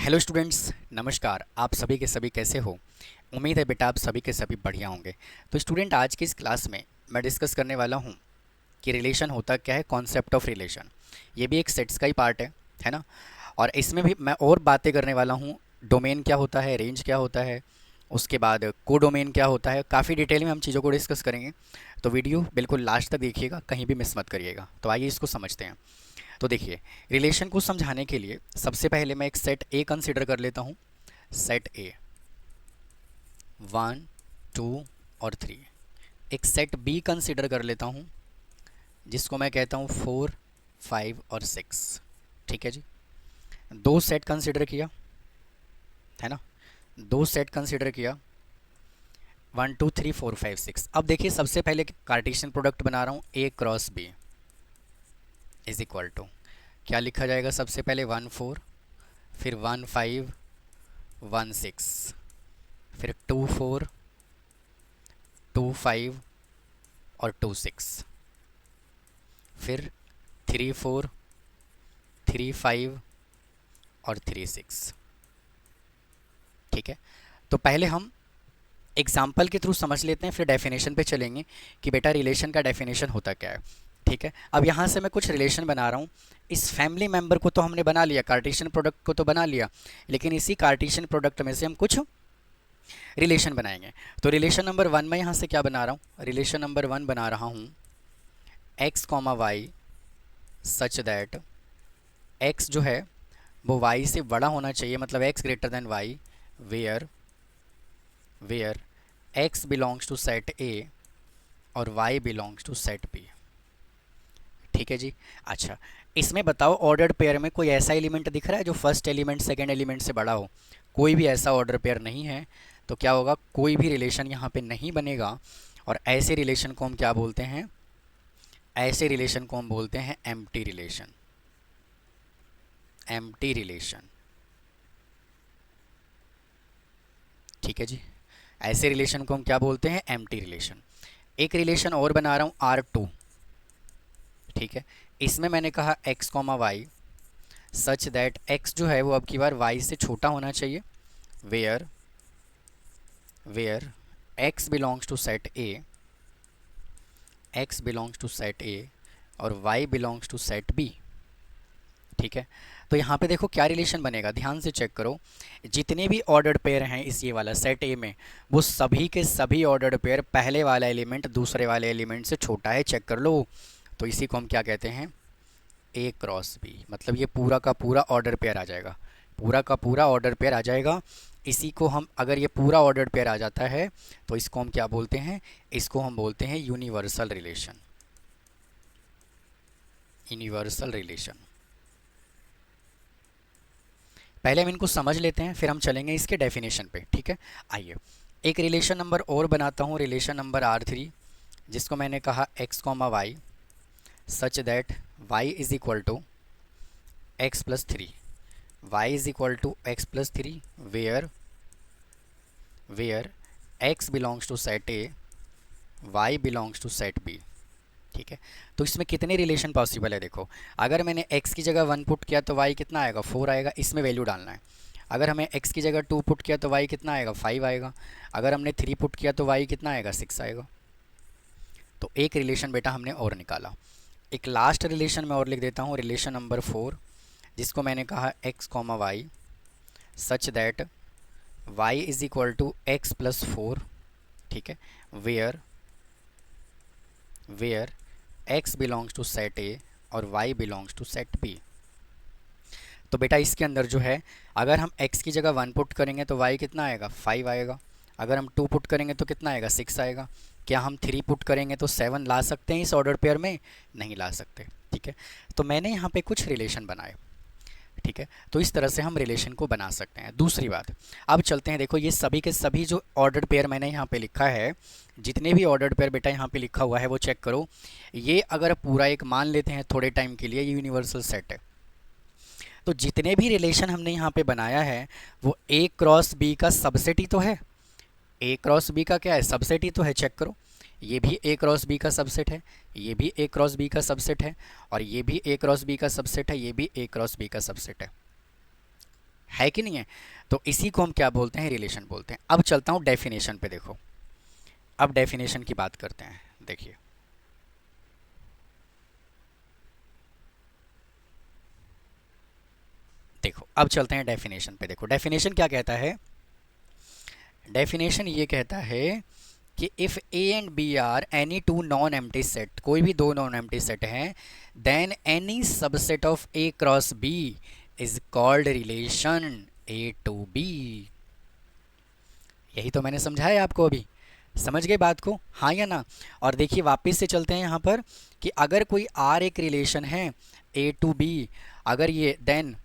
Hello students, नमस्कार। आप सभी के सभी कैसे हो? उम्मीद है बेटा आप सभी के सभी बढ़िया होंगे। तो स्टूडेंट, आज की इस क्लास में मैं डिस्कस करने वाला हूँ कि रिलेशन होता क्या है, कॉन्सेप्ट ऑफ रिलेशन। ये भी एक सेट्स का ही पार्ट है ना। और इसमें भी मैं और बातें करने वाला हूँ। डोमेन क्या होता है, रेंज क्या होता है, उसके बाद कोडोमेन क्या होता है। काफ़ी डिटेल में हम चीज़ों को डिस्कस करेंगे। तो वीडियो बिल्कुल लास्ट तक देखिएगा, कहीं भी मिस मत करिएगा। तो आइए इसको समझते हैं। तो देखिए, रिलेशन को समझाने के लिए सबसे पहले मैं एक सेट ए कंसीडर कर लेता हूँ। सेट ए 1, 2 और 3। एक सेट बी कंसीडर कर लेता हूँ जिसको मैं कहता हूँ 4, 5 और 6। ठीक है जी। दो सेट कंसीडर किया है ना, दो सेट कंसीडर किया 1, 2, 3, 4, 5, 6। अब देखिए, सबसे पहले कार्टेशियन प्रोडक्ट बना रहा हूँ A cross B is equal to क्या लिखा जाएगा। सबसे पहले 1, 4, फिर 1, 5, 1, 6, फिर 2, 4, 2, 5 और 2, 6, फिर 3, 4, 3, 5 और 3, 6। ठीक है। तो पहले हम एग्जाम्पल के थ्रू समझ लेते हैं, फिर डेफिनेशन पे चलेंगे कि बेटा रिलेशन का डेफिनेशन होता क्या है। ठीक है। अब यहाँ से मैं कुछ रिलेशन बना रहा हूँ। इस फैमिली मेंबर को तो हमने बना लिया, कार्टेशियन प्रोडक्ट को तो बना लिया, लेकिन इसी कार्टेशियन प्रोडक्ट में से हम कुछ रिलेशन बनाएंगे। तो रिलेशन नंबर 1 मैं यहाँ से क्या बना रहा हूँ, रिलेशन नंबर 1 बना रहा हूँ x, y such that x जो है वो y से बड़ा होना चाहिए, मतलब x greater than y, where x belongs to set A और y belongs to set B। ठीक है जी। अच्छा, इसमें बताओ ऑर्डर्ड पेयर में कोई ऐसा एलिमेंट दिख रहा है जो फर्स्ट एलिमेंट सेकंड एलिमेंट से बड़ा हो? कोई भी ऐसा ऑर्डर पेयर नहीं है। तो क्या होगा, कोई भी रिलेशन यहाँ पे नहीं बनेगा। और ऐसे रिलेशन को हम क्या बोलते हैं, ऐसे रिलेशन को हम बोलते हैं एम्प्टी रिलेशन। Empty relation. ठीक है जी। ऐसे रिलेशन को हम क्या बोलते हैं, एम्प्टी रिलेशन। एक रिलेशन और बना रहा हूँ R2। ठीक है। इसमें मैंने कहा x, y such that x जो है वो अब की बार y से छोटा होना चाहिए, where x belongs to set A, x belongs to set A और y belongs to set B। ठीक है। तो यहाँ पे देखो क्या रिलेशन बनेगा, ध्यान से चेक करो। जितने भी ऑर्डर्ड पेयर हैं इस ये वाला सेट ए में, वो सभी के सभी ऑर्डर्ड पेयर पहले वाला एलिमेंट दूसरे वाले एलिमेंट से छोटा है, चेक कर लो। तो इसी को हम क्या कहते हैं, ए क्रॉस बी। मतलब ये पूरा का पूरा ऑर्डर पेयर आ जाएगा, पूरा का पूरा ऑर्डर पेयर आ जाएगा। इसी को हम, अगर ये पूरा ऑर्डर पेयर आ जाता है तो इसको हम क्या बोलते हैं, इसको हम बोलते हैं यूनिवर्सल रिलेशन। Universal relation. पहले हम इनको समझ लेते हैं, फिर हम चलेंगे इसके डेफिनेशन पे। ठीक है। आइए, एक रिलेशन नंबर और बनाता हूँ, रिलेशन नंबर R3, जिसको मैंने कहा x, y such that y is equal to x plus three, y is equal to x plus three, where x belongs to set A, y belongs to set B। ठीक है। तो इसमें कितने relation possible है, देखो। अगर मैंने x की जगह 1 पुट किया तो y कितना आएगा, 4 आएगा, इसमें वैल्यू डालना है। अगर हमें x की जगह 2 पुट किया तो y कितना आएगा, 5 आएगा। अगर हमने 3 पुट किया तो y कितना आएगा, 6 आएगा। तो एक रिलेशन बेटा हमने और निकाला। एक लास्ट रिलेशन में और लिख देता हूँ, रिलेशन नंबर 4, जिसको मैंने कहा x, y such that y is equal to x plus 4। ठीक है। Where x belongs to set A और y belongs to set B। तो बेटा इसके अंदर जो है, अगर हम x की जगह 1 पुट करेंगे तो y कितना आएगा, 5 आएगा। अगर हम 2 पुट करेंगे तो कितना आएगा, 6 आएगा। क्या हम 3 पुट करेंगे तो 7 ला सकते हैं इस ऑर्डर पेयर में? नहीं ला सकते। ठीक है। तो मैंने यहाँ पे कुछ रिलेशन बनाए। ठीक है। तो इस तरह से हम रिलेशन को बना सकते हैं। दूसरी बात, अब चलते हैं, देखो ये सभी के सभी जो ऑर्डर्ड पेयर मैंने यहाँ पे लिखा है, जितने भी ऑर्डर्ड पेयर बेटा यहाँ पे लिखा हुआ है वो चेक करो। ये अगर पूरा एक मान लेते हैं थोड़े टाइम के लिए, ये यूनिवर्सल सेट है। तो जितने भी रिलेशन हमने यहाँ पे बनाया है वो ए क्रॉस बी का सबसेट ही तो है। ए क्रॉस बी का क्या है, सबसेट ही तो है। चेक करो, ये भी ए क्रॉस बी का सबसेट है, ये भी ए क्रॉस बी का सबसेट है, और ये भी ए क्रॉस बी का सबसेट है, ये भी ए क्रॉस बी का सबसेट है। है कि नहीं है? तो इसी को हम क्या बोलते हैं, रिलेशन बोलते हैं। अब चलता हूँ डेफिनेशन पे, देखो अब डेफिनेशन की बात करते हैं। देखिए देखो अब चलते हैं डेफिनेशन पे। देखो डेफिनेशन क्या कहता है, डेफिनेशन ये कहता है कि if A and B are any two non empty set, कोई भी दो नॉन एम्प्टी सेट हैं, then any subset of A cross B is called relation A to B. यही तो मैंने समझाया आपको अभी, समझ गए बात को, हाँ या ना? और देखिए वापस से चलते हैं यहाँ पर कि अगर कोई आर एक रिलेशन है ए टू बी, अगर ये देन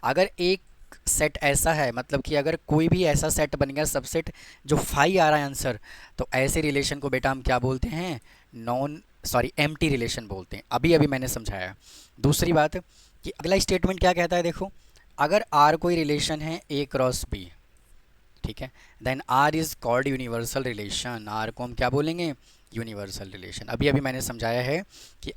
अगर एक सेट ऐसा है, मतलब कि अगर कोई भी ऐसा सेट बन गया सबसेट जो फाई आ रहा है आंसर, तो ऐसे रिलेशन को बेटा हम क्या बोलते हैं, नॉन सॉरी एम्प्टी रिलेशन बोलते हैं। अभी अभी मैंने समझाया। दूसरी बात कि अगला स्टेटमेंट क्या कहता है, देखो अगर आर कोई रिलेशन है ए क्रॉस बी, ठीक है, then R is called universal relation. R को हम क्या बोलेंगे, यूनिवर्सल रिलेशन। अभी अभी मैंने समझाया है कि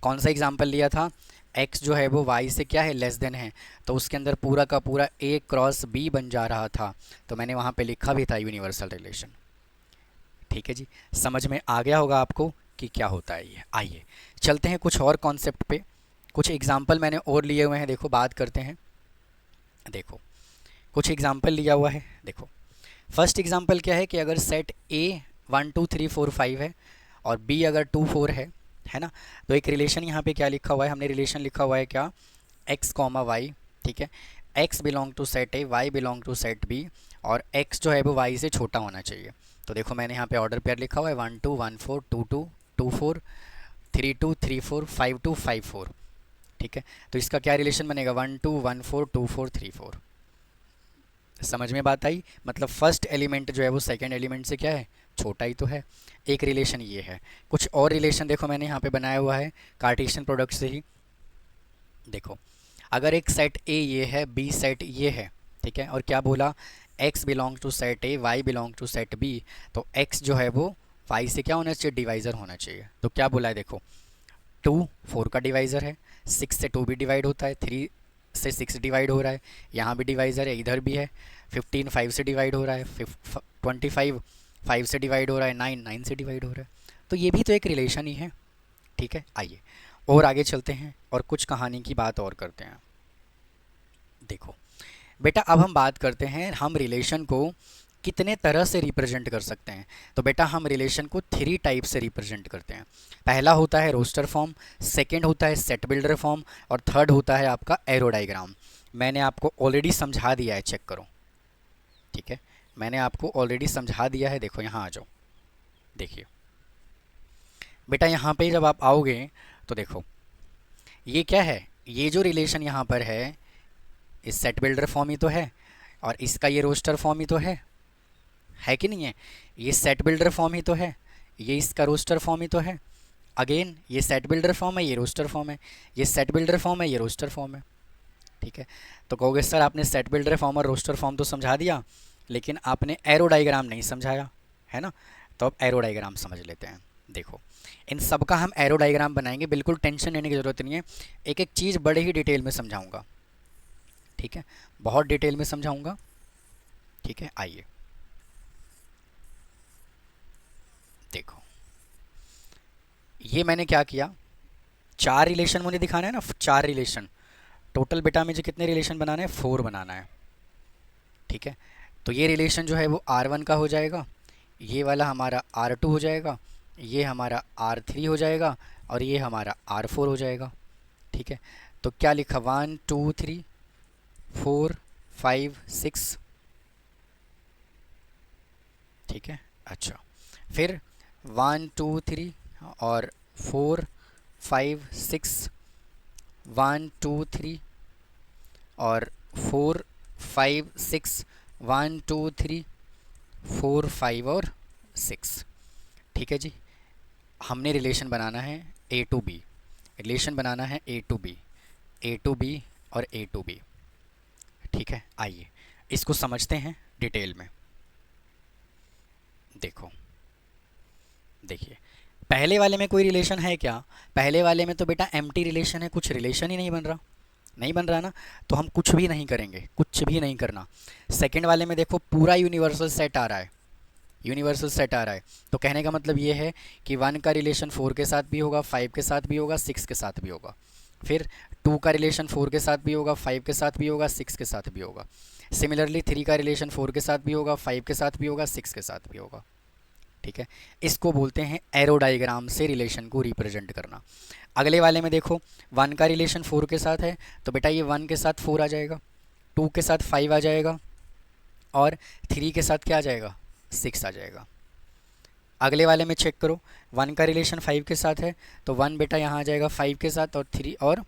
कौन सा एग्जाम्पल लिया था, x जो है वो y से क्या है, लेस देन है, तो उसके अंदर पूरा का पूरा a क्रॉस b बन जा रहा था, तो मैंने वहाँ पे लिखा भी था यूनिवर्सल रिलेशन। ठीक है जी, समझ में आ गया होगा आपको कि क्या होता है ये। आइए चलते हैं कुछ और कॉन्सेप्ट पे, कुछ एग्जाम्पल मैंने और लिए हुए हैं, देखो बात करते हैं। देखो कुछ एग्जाम्पल लिया हुआ है। देखो फर्स्ट एग्जाम्पल क्या है कि अगर सेट ए 1 2 3 4 5 है और बी अगर 2 4 है ना, तो एक रिलेशन यहाँ पे क्या लिखा हुआ है, हमने रिलेशन लिखा हुआ है क्या, एक्स कॉमा वाई। ठीक है, x belong to set A, y belong to set B, और एक्स जो है वो वाई से छोटा होना चाहिए। तो देखो मैंने यहाँ पे ऑर्डर पेयर लिखा हुआ है 1 2 1 4 2 2 2 4 3 2 3 4 5 2 5 4। ठीक है, तो इसका क्या रिलेशन बनेगा, 1 2 1 4 2 4 3 4। समझ में बात आई? मतलब फर्स्ट एलिमेंट जो है वो सेकंड एलिमेंट से क्या है, छोटा ही तो है। एक रिलेशन ये है। कुछ और रिलेशन देखो मैंने यहाँ पे बनाया हुआ है कार्टेशियन प्रोडक्ट से ही। देखो अगर एक सेट ए ये है, बी सेट ये है, ठीक है, और क्या बोला, x belong to set A, y belong to set B, तो x जो है वो y से क्या होना चाहिए, डिवाइज़र होना चाहिए। तो क्या बोला है, देखो 2 4 का डिवाइज़र है, 6 से 2 भी डिवाइड होता है, 3 से 6 डिवाइड हो रहा है, यहाँ भी डिवाइज़र है, इधर भी है, 15 5 से डिवाइड हो रहा है, 25 5 से डिवाइड हो रहा है, 9 9 से डिवाइड हो रहा है। तो ये भी तो एक रिलेशन ही है। ठीक है, आइए और आगे चलते हैं और कुछ कहानी की बात और करते हैं। देखो बेटा अब हम बात करते हैं हम रिलेशन को कितने तरह से रिप्रेजेंट कर सकते हैं। तो बेटा हम रिलेशन को 3 टाइप से रिप्रेजेंट करते हैं। पहला होता है रोस्टर फॉर्म, सेकंड होता है सेट बिल्डर फॉर्म, और थर्ड होता है आपका एरो डायग्राम। मैंने आपको ऑलरेडी समझा दिया है, चेक करो। ठीक है, मैंने आपको ऑलरेडी समझा दिया है। देखो यहाँ आ जाओ, देखिए बेटा यहाँ पे जब आप आओगे तो देखो ये क्या है, ये जो रिलेशन यहाँ पर है इस सेट बिल्डर फॉर्म ही तो है, और इसका ये रोस्टर फॉर्म ही तो है कि नहीं है? ये सेट बिल्डर फॉर्म ही तो है, ये इसका रोस्टर फॉर्म ही तो है। अगेन ये सेट बिल्डर फॉर्म है, ये रोस्टर फॉर्म है, ये सेट बिल्डर फॉर्म है, ये रोस्टर फॉर्म है। ठीक है, तो कहोगे सर आपने सेट बिल्डर फॉर्म और रोस्टर फॉर्म तो समझा दिया, लेकिन आपने एरो डायग्राम नहीं समझाया, है ना? तो अब एरो डायग्राम समझ लेते हैं। देखो इन सब का हम एरो डायग्राम बनाएंगे, बिल्कुल टेंशन लेने की ज़रूरत नहीं है। एक एक चीज़ बड़े ही डिटेल में समझाऊंगा, ठीक है, बहुत डिटेल में समझाऊंगा। ठीक है, आइए देखो ये मैंने क्या किया, 4 रिलेशन मुझे दिखाना है ना, 4 रिलेशन टोटल। बेटा मुझे कितने रिलेशन बनाना है, 4 बनाना है। ठीक है, तो ये रिलेशन जो है वो R1 का हो जाएगा, ये वाला हमारा R2 हो जाएगा, ये हमारा R3 हो जाएगा, और ये हमारा R4 हो जाएगा। ठीक है, तो क्या लिखा, 1 2 3 4 5 6। ठीक है, अच्छा फिर 1 2 3 और 4 5 6, 1 2 3 और 4 5 6, 1 2 3 4 5 और 6। ठीक है जी, हमने रिलेशन बनाना है ए टू बी, रिलेशन बनाना है A to B, A to B और ए टू बी। ठीक है, आइए इसको समझते हैं डिटेल में। देखो देखिए पहले वाले में कोई रिलेशन है क्या, पहले वाले में तो बेटा एम्प्टी रिलेशन है, कुछ रिलेशन ही नहीं बन रहा। नहीं बन रहा ना, तो हम कुछ भी नहीं करेंगे, कुछ भी नहीं करना। सेकंड वाले में देखो पूरा यूनिवर्सल सेट आ रहा है, यूनिवर्सल सेट आ रहा है, तो कहने का मतलब ये है कि 1 का रिलेशन 4 के साथ भी होगा, 5 के साथ भी होगा, 6 के साथ भी होगा। फिर 2 का रिलेशन 4 के साथ भी होगा, 5 के साथ भी होगा, 6 के साथ भी होगा। सिमिलरली 3 का रिलेशन 4 के साथ भी होगा, 5 के साथ भी होगा, 6 के साथ भी होगा। ठीक है, इसको बोलते हैं एरो डायग्राम से रिलेशन को रिप्रेजेंट करना। अगले वाले में देखो 1 का रिलेशन 4 के साथ है, तो बेटा ये 1 के साथ 4 आ जाएगा, 2 के साथ 5 आ जाएगा, और 3 के साथ क्या आ जाएगा, 6 आ जाएगा। अगले वाले में चेक करो, 1 का रिलेशन 5 के साथ है, तो 1 बेटा यहाँ आ जाएगा 5 के साथ, और 3 और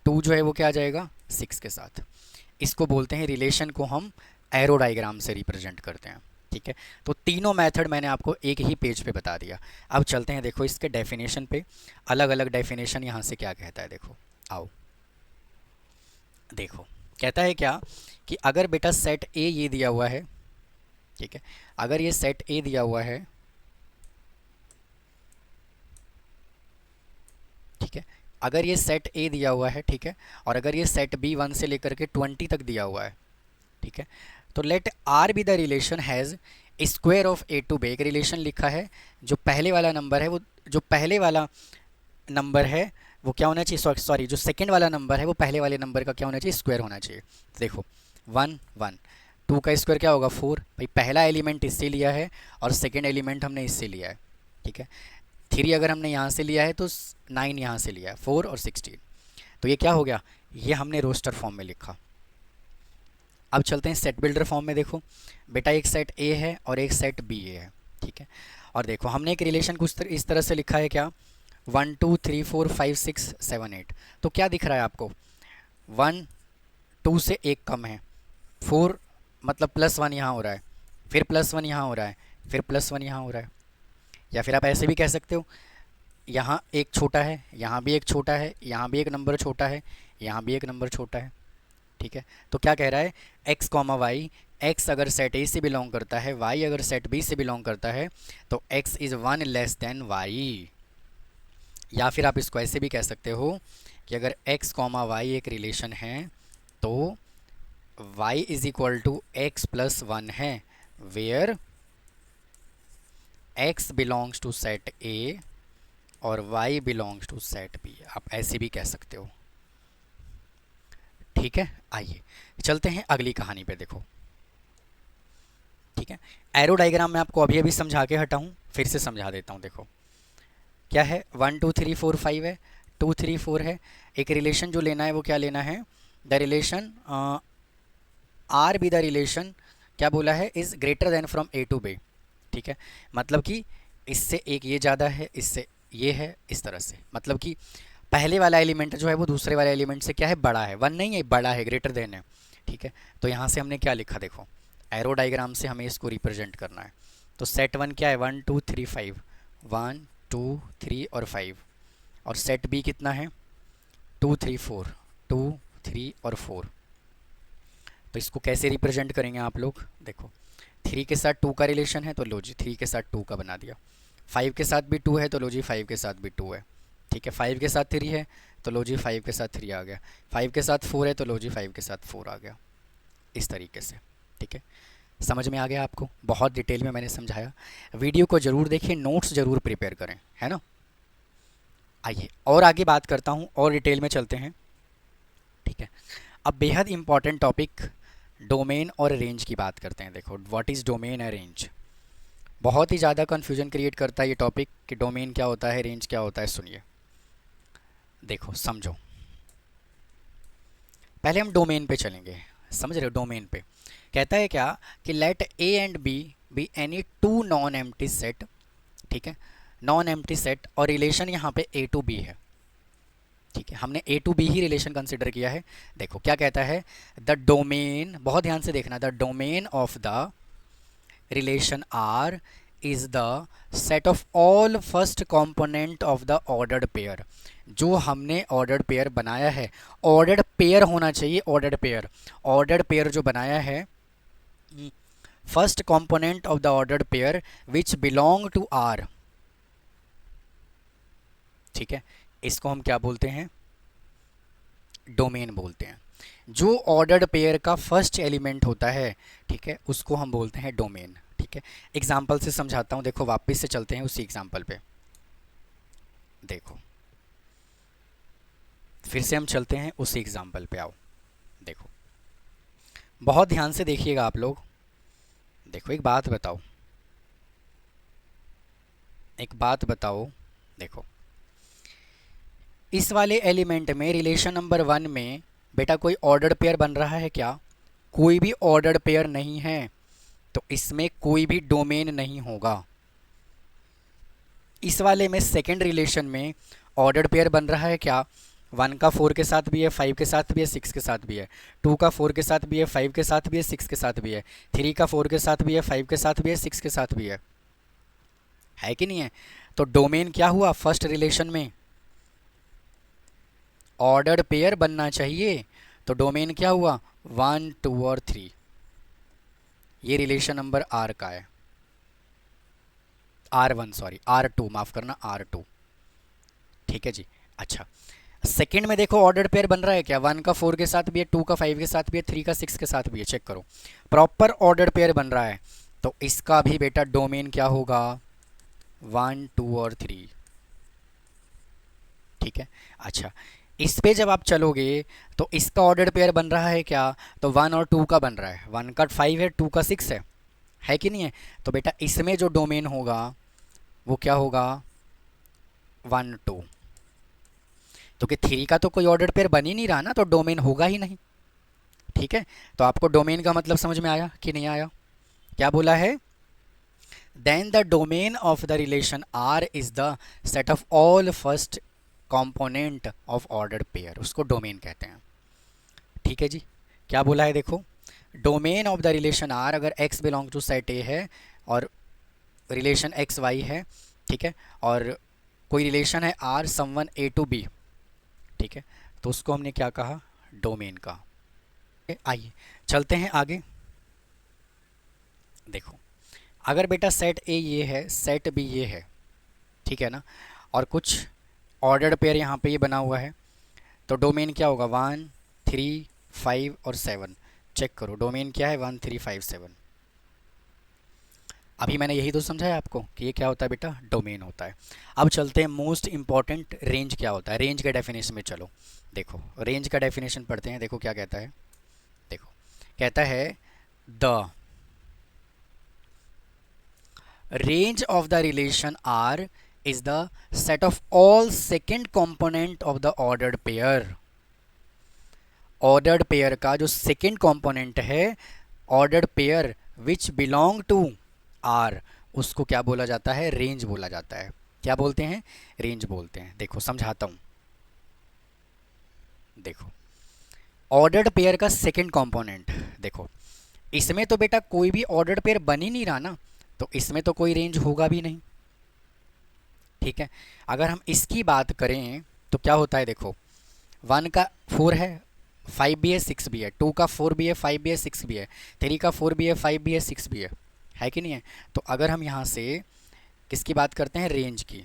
2 जो है वो क्या आ जाएगा, 6 के साथ। इसको बोलते हैं, रिलेशन को हम एरो डायग्राम से रिप्रेजेंट करते हैं। ठीक है, तो तीनों मेथड मैंने आपको एक ही पेज पे बता दिया। अब चलते हैं देखो इसके डेफिनेशन पे, अलग अलग डेफिनेशन यहाँ से क्या कहता है, देखो आओ देखो। कहता है क्या कि अगर बेटा सेट ए ये दिया हुआ है, ठीक है, अगर ये सेट ए दिया हुआ है, ठीक है, अगर ये सेट ए दिया हुआ है, ठीक है, और अगर ये सेट बी 1 से लेकर के 20 तक दिया हुआ है, ठीक है, तो let R be the relation has square of A to B. एक रिलेशन लिखा है, जो पहले वाला नंबर है वो, जो पहले वाला नंबर है वो क्या होना चाहिए, सॉरी जो सेकंड वाला नंबर है वो पहले वाले नंबर का क्या होना चाहिए, स्क्वायर होना चाहिए। तो देखो 1 1, 2 का स्क्वायर क्या होगा 4, भाई पहला एलिमेंट इससे लिया है और सेकंड एलिमेंट हमने इससे लिया है। ठीक है, 3 अगर हमने यहाँ से लिया है तो 9 यहाँ से लिया है, 4 और 16, तो ये क्या हो गया, ये हमने रोस्टर फॉर्म में लिखा। अब चलते हैं सेट बिल्डर फॉर्म में। देखो बेटा एक सेट ए है और एक सेट बी है, ठीक है, और देखो हमने एक रिलेशन कुछ इस तरह से लिखा है, क्या 1 2 3 4 5 6 7 8। तो क्या दिख रहा है आपको, 1 2 से एक कम है, 4 मतलब +1 यहाँ हो रहा है, फिर +1 यहाँ हो रहा है, फिर +1 यहाँ हो रहा है। या फिर आप ऐसे भी कह सकते हो, यहाँ एक छोटा है, यहाँ भी एक छोटा है, यहाँ भी एक नंबर छोटा है, यहाँ भी एक नंबर छोटा है। ठीक है, तो क्या कह रहा है, x कॉमा वाई, x अगर सेट ए से बिलोंग करता है, y अगर सेट बी से बिलोंग करता है, तो x is 1 less than y. या फिर आप इसको ऐसे भी कह सकते हो कि अगर x कॉमा वाई एक रिलेशन है, तो y is equal to x plus 1 है, where x belongs to set A और y belongs to set B. आप ऐसे भी कह सकते हो। ठीक है, आइए चलते हैं अगली कहानी पे। देखो ठीक है, एरो डायग्राम में आपको अभी अभी समझा के हटा हूँ, फिर से समझा देता हूँ। देखो क्या है, 1 2 3 4 5 है, 2 3 4 है। एक रिलेशन जो लेना है वो क्या लेना है, the relation R be the relation, क्या बोला है, is greater than from A to B. ठीक है, मतलब कि इससे एक ये ज़्यादा है, इससे ये है, इस तरह से, मतलब कि पहले वाला एलिमेंट जो है वो दूसरे वाले एलिमेंट से क्या है, बड़ा है, 1 नहीं है, बड़ा है, ग्रेटर देन है। ठीक है, तो यहाँ से हमने क्या लिखा, देखो एरो डायग्राम से हमें इसको रिप्रेजेंट करना है। तो सेट 1 क्या है, 1 2 3 5, 1 2 3 और 5, और सेट बी कितना है, 2 3 4, 2 3 और 4। तो इसको कैसे रिप्रेजेंट करेंगे आप लोग, देखो 3 के साथ 2 का रिलेशन है, तो लो जी 3 के साथ 2 का बना दिया, 5 के साथ भी 2 है, तो लो जी 5 के साथ भी 2 है। ठीक है, 5 के साथ 3 है, तो लो जी 5 के साथ 3 आ गया, 5 के साथ 4 है, तो लो जी 5 के साथ 4 आ गया, इस तरीके से। ठीक है, समझ में आ गया आपको, बहुत डिटेल में मैंने समझाया। वीडियो को ज़रूर देखिए, नोट्स ज़रूर प्रिपेयर करें, है ना। आइए और आगे बात करता हूँ, और डिटेल में चलते हैं। ठीक है, अब बेहद इंपॉर्टेंट टॉपिक डोमेन और रेंज की बात करते हैं। देखो व्हाट इज़ डोमेन और रेंज, बहुत ही ज़्यादा कन्फ्यूजन क्रिएट करता है ये टॉपिक कि डोमेन क्या होता है, रेंज क्या होता है। सुनिए, देखो समझो, पहले हम डोमेन पे चलेंगे, समझ रहे हो, डोमेन पे कहता है क्या कि let A and B be any two non empty set. ठीक है, नॉन एम्प्टी सेट, और रिलेशन यहाँ पे ए टू बी है। ठीक है, हमने ए टू बी ही रिलेशन कंसिडर किया है। देखो क्या कहता है, द डोमेन, बहुत ध्यान से देखना, the domain of the relation R is the set of all first component of the ordered pair. जो हमने ऑर्डर्ड पेयर बनाया है, ऑर्डर्ड पेयर होना चाहिए, ऑर्डर्ड पेयर, ऑर्डर्ड पेयर जो बनाया है, first component of the ordered pair which belong to R. ठीक है, इसको हम क्या बोलते हैं, डोमेन बोलते हैं। जो ऑर्डर्ड पेयर का फर्स्ट एलिमेंट होता है, ठीक है, उसको हम बोलते हैं डोमेन। ठीक है, एग्जाम्पल से समझाता हूँ। देखो वापस से चलते हैं उसी एग्जाम्पल पे। देखो फिर से हम चलते हैं उसी एग्जाम्पल पे। आओ देखो, बहुत ध्यान से देखिएगा आप लोग। देखो एक बात बताओ, एक बात बताओ। देखो इस वाले एलिमेंट में रिलेशन नंबर 1 में बेटा कोई ऑर्डर्ड पेयर बन रहा है क्या? कोई भी ऑर्डर्ड पेयर नहीं है, तो इसमें कोई भी डोमेन नहीं होगा। इस वाले में सेकंड रिलेशन में ऑर्डर्ड पेयर बन रहा है क्या? 1 का 4 के साथ भी है, 5 के साथ भी है, 6 के साथ भी है। 2 का 4 के साथ भी है, 5 के साथ भी है, 6 के साथ भी है। 3 का 4 के साथ भी है, 5 के साथ भी है, 6 के साथ भी है कि नहीं है? तो डोमेन क्या हुआ? फर्स्ट रिलेशन में ऑर्डर्ड पेयर बनना चाहिए, तो डोमेन क्या हुआ? 1 2 और 3। ये रिलेशन नंबर आर का है, R1, सॉरी R2, माफ करना R2। ठीक है जी। अच्छा, सेकंड में देखो ऑर्डर्ड पेयर बन रहा है क्या? 1 का 4 के साथ भी है, 2 का 5 के साथ भी है, 3 का 6 के साथ भी है। चेक करो, प्रॉपर ऑर्डर्ड पेयर बन रहा है, तो इसका भी बेटा डोमेन क्या होगा? 1 2 और 3। ठीक है। अच्छा, इस पे जब आप चलोगे तो इसका ऑर्डर्ड पेयर बन रहा है क्या? तो 1 और 2 का बन रहा है। 1 का 5 है, 2 का 6 है कि नहीं है? तो बेटा इसमें जो डोमेन होगा वो क्या होगा? 1 2। तो कि 3 का तो कोई ऑर्डर्ड पेयर बन ही नहीं रहा ना, तो डोमेन होगा ही नहीं। ठीक है, तो आपको डोमेन का मतलब समझ में आया कि नहीं आया? क्या बोला है? Then the domain of the relation R is the set of all first component of ordered pair, उसको डोमेन कहते हैं। ठीक है जी। क्या बोला है? देखो, domain of the relation R, अगर x belong to set A है और रिलेशन एक्स वाई है, ठीक है, और कोई रिलेशन है R someone A to B, ठीक है, तो उसको हमने क्या कहा? डोमेन का। आइए चलते हैं आगे। देखो, अगर बेटा सेट ए ये है, सेट बी ये है, ठीक है ना, और कुछ ऑर्डर्ड पेयर यहाँ पे ये बना हुआ है, तो डोमेन क्या होगा? 1 3 5 और 7। चेक करो डोमेन क्या है? 1 3 5 7। अभी मैंने यही तो समझाया आपको कि ये क्या होता है बेटा? डोमेन होता है। अब चलते हैं मोस्ट इंपॉर्टेंट, रेंज क्या होता है? रेंज के डेफिनेशन में चलो। देखो रेंज का डेफिनेशन पढ़ते हैं। देखो क्या कहता है? देखो कहता है the range of the relation R is the set of all second component of the ordered pair। ordered pair का जो second component है, ordered pair which belong to R, उसको क्या बोला जाता है? रेंज बोला जाता है। क्या बोलते हैं? रेंज बोलते हैं। देखो समझाता हूं। देखो ऑर्डर्ड पेयर का सेकंड कंपोनेंट, देखो इसमें तो बेटा कोई भी ऑर्डर्ड पेयर बन ही नहीं रहा ना, तो इसमें तो कोई रेंज होगा भी नहीं। ठीक है, अगर हम इसकी बात करें तो क्या होता है? देखो 1 का 4 है, 5 भी है, 6 भी है। 2 का 4 भी है, 5 भी है, 6 भी है। 3 का 4 भी है, 5 भी है, 6 भी है कि नहीं है? तो अगर हम यहाँ से किसकी बात करते हैं? रेंज की,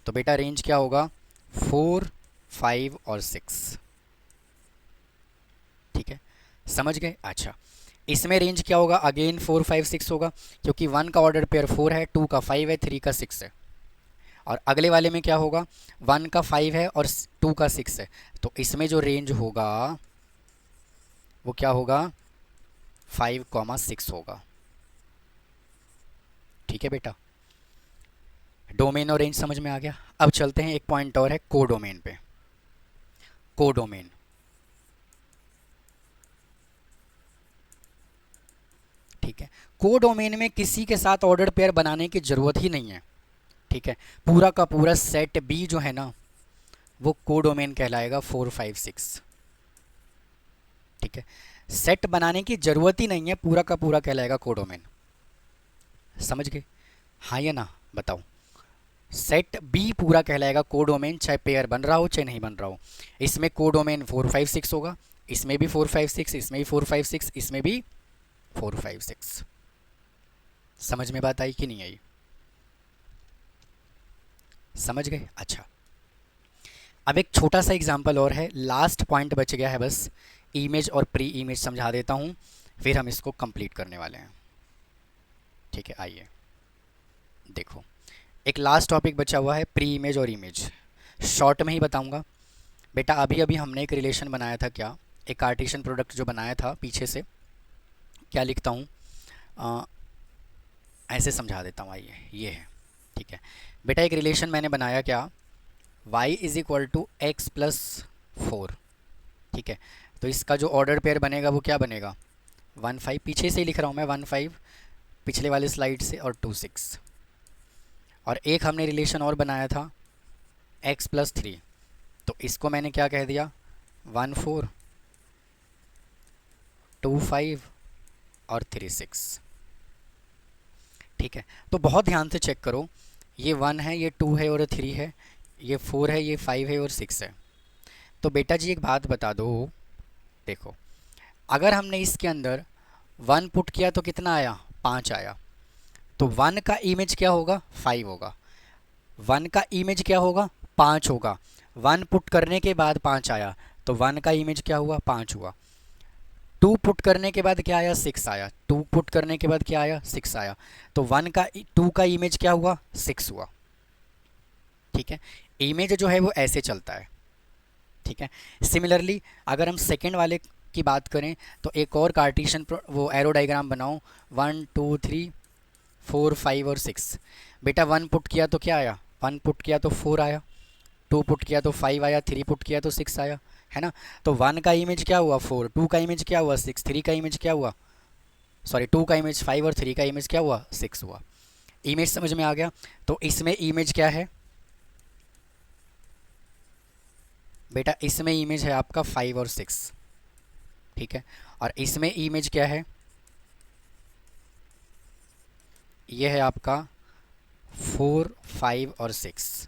तो बेटा रेंज क्या होगा? 4 5 और 6। ठीक है, समझ गए? अच्छा, इसमें रेंज क्या होगा? अगेन 4 5 6 होगा, क्योंकि 1 का ऑर्डर पेयर 4 है, 2 का 5 है, 3 का 6 है। और अगले वाले में क्या होगा? 1 का 5 है और 2 का 6 है, तो इसमें जो रेंज होगा वो क्या होगा? 5 6 होगा। ठीक है बेटा, डोमेन और रेंज समझ में आ गया। अब चलते हैं, एक पॉइंट और है कोडोमेन पे। कोडोमेन, ठीक है, कोडोमेन में किसी के साथ ऑर्डर पेयर बनाने की जरूरत ही नहीं है। ठीक है, पूरा का पूरा सेट बी जो है ना, वो कोडोमेन कहलाएगा 4 5 6। ठीक है, सेट बनाने की जरूरत ही नहीं है, पूरा का पूरा कहलाएगा कोडोमेन। समझ गए? हाँ या ना बताओ? सेट बी पूरा कहलाएगा कोडोमेन, चाहे पेयर बन रहा हो चाहे नहीं बन रहा हो। इसमें कोडोमेन 4 5 6 होगा, इसमें भी 4 5 6, इसमें भी 4 5 6, इसमें भी 4 5 6। समझ में बात आई कि नहीं आई? समझ गए? अच्छा, अब एक छोटा सा एग्जांपल और है, लास्ट पॉइंट बच गया है बस, इमेज और प्री इमेज समझा देता हूँ, फिर हम इसको कंप्लीट करने वाले हैं। ठीक है, आइए देखो, एक लास्ट टॉपिक बचा हुआ है, प्री इमेज और इमेज। शॉर्ट में ही बताऊंगा बेटा। अभी अभी हमने एक रिलेशन बनाया था, क्या, एक कार्टेशियन प्रोडक्ट जो बनाया था पीछे से, क्या लिखता हूँ, ऐसे समझा देता हूँ, आइए ये है। ठीक है बेटा, एक रिलेशन मैंने बनाया, क्या, y is equal to x plus 4। ठीक है, तो इसका जो ऑर्डर पेयर बनेगा वो क्या बनेगा, 1 5, पीछे से ही लिख रहा हूँ मैं, 1 5 पिछले वाले स्लाइड से, और 2 6। और एक हमने रिलेशन और बनाया था x प्लस 3, तो इसको मैंने क्या कह दिया, 1 4 2 5 और 3 6। ठीक है, तो बहुत ध्यान से चेक करो, ये 1 है, ये 2 है और 3 है, ये 4 है, ये 5 है और 6 है। तो बेटा जी एक बात बता दो, देखो अगर हमने इसके अंदर 1 पुट किया तो कितना आया, 5 आया, तो 1 का इमेज क्या होगा, 5 होगा। 1 का इमेज क्या होगा, 5 होगा। 1 पुट करने के बाद 5 आया, तो 1 का इमेज क्या हुआ, 5 हुआ। 2 पुट करने के बाद क्या आया, 6 आया। 2 पुट करने के बाद क्या आया, 6 आया। तो 2 का इमेज क्या हुआ, 6 हुआ। ठीक है, इमेज जो है वो ऐसे चलता है। ठीक है, सिमिलरली अगर हम सेकेंड वाले की बात करें, तो एक और कार्टेशियन वो एरो डायग्राम बनाओ, 1 2 3 4 5 और 6। बेटा 1 पुट किया तो क्या आया, 1 पुट किया तो 4 आया, 2 पुट किया तो 5 आया, 3 पुट किया तो 6 आया, है ना। तो 1 का इमेज क्या हुआ, 4, 2 का इमेज क्या हुआ, 6, 3 का इमेज क्या हुआ, सॉरी 2 का इमेज 5 और 3 का इमेज क्या हुआ, 6 हुआ। इमेज समझ में आ गया। तो इसमें इमेज क्या है बेटा, इसमें इमेज है आपका 5 और 6। ठीक है, और इसमें इमेज क्या है, ये है आपका 4 5 और 6।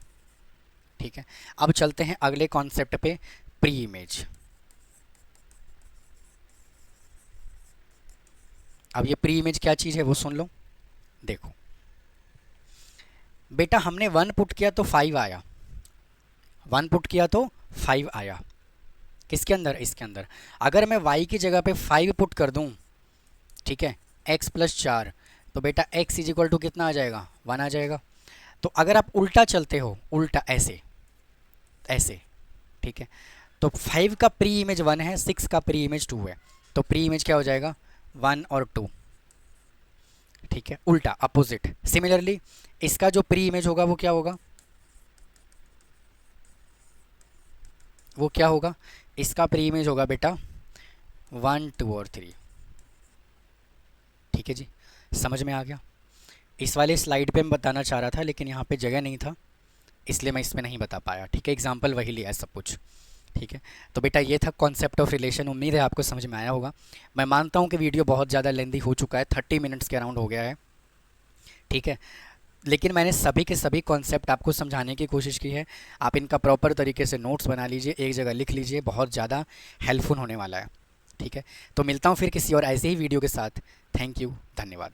ठीक है, अब चलते हैं अगले कॉन्सेप्ट पे, प्री इमेज। अब ये प्री इमेज क्या चीज़ है वो सुन लो। देखो बेटा, हमने 1 पुट किया तो 5 आया, 1 पुट किया तो 5 आया, किसके अंदर, इसके अंदर। अगर मैं y की जगह पे 5 पुट कर दूं, ठीक है, x प्लस 4, तो बेटा x इज इक्वल टू कितना आ जाएगा, 1 आ जाएगा। तो अगर आप उल्टा चलते हो, उल्टा ऐसे ऐसे, ठीक है, तो 5 का प्री इमेज 1 है, 6 का प्री इमेज 2 है, तो प्री इमेज क्या हो जाएगा, 1 और 2। ठीक है, उल्टा, अपोजिट। सिमिलरली इसका जो प्री इमेज होगा वो क्या होगा, वो क्या होगा, इसका प्री इमेज होगा बेटा 1 2 और 3। ठीक है जी, समझ में आ गया। इस वाले स्लाइड पे मैं बताना चाह रहा था, लेकिन यहाँ पे जगह नहीं था, इसलिए मैं इसमें नहीं बता पाया। ठीक है, एग्जाम्पल वही लिया है सब कुछ। ठीक है, तो बेटा ये था कॉन्सेप्ट ऑफ रिलेशन, उम्मीद है आपको समझ में आया होगा। मैं मानता हूँ कि वीडियो बहुत ज़्यादा लेंदी हो चुका है, 30 मिनट्स के अराउंड हो गया है। ठीक है, लेकिन मैंने सभी के सभी कॉन्सेप्ट आपको समझाने की कोशिश की है। आप इनका प्रॉपर तरीके से नोट्स बना लीजिए, एक जगह लिख लीजिए, बहुत ज़्यादा हेल्पफुल होने वाला है। ठीक है, तो मिलता हूँ फिर किसी और ऐसे ही वीडियो के साथ। थैंक यू, धन्यवाद।